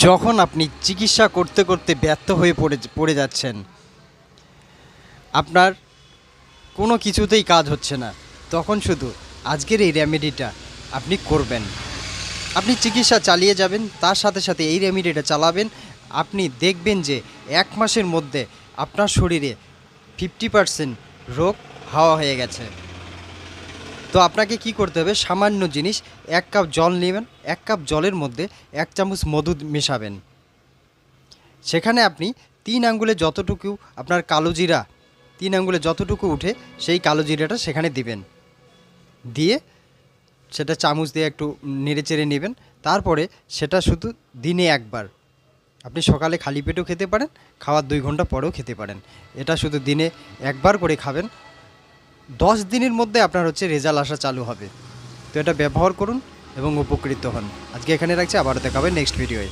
যখন আপনি চিকিৎসা করতে করতে ব্যর্থ হয়ে পড়ে যাচ্ছেন, আপনার কোনো কিছুতেই কাজ হচ্ছে না, তখন শুধু আজকের এই রেমেডিটা আপনি করবেন। আপনি চিকিৎসা চালিয়ে যাবেন, তার সাথে সাথে এই রেমেডিটা চালাবেন। আপনি দেখবেন যে 1 মাসের মধ্যে আপনার শরীরে 50% রোগ হাওয়া হয়ে গেছে। তো আপনাকে কি করতে হবে, সামান্য জিনিস 1 কাপ জল নেবেন, 1 কাপ জলের মধ্যে 1 চামচ মধু মেশাবেন। সেখানে আপনি 3 আঙ্গুলে যতটুকু আপনার কালো জিরা, 3 আঙ্গুলে যতটুকু উঠে সেই কালো জিরাটা সেখানে দিবেন। দিয়ে সেটা চামচ দিয়ে একটু নেড়েচেড়ে নেবেন। তারপরে সেটা শুধু দিনে একবার, আপনি সকালে খালি পেটেও খেতে পারেন, খাওয়ার 2 ঘন্টা পরেও খেতে পারেন। এটা শুধু দিনে একবার করে খাবেন। 10 দিনের মধ্যে আপনার রেজাল্ট আসা চালু হবে। তো এটা ব্যবহার করুন এবং উপকৃত হন। আজকে এখানে রাখছি, আবারও দেখা হবে নেক্সট ভিডিওয়ে।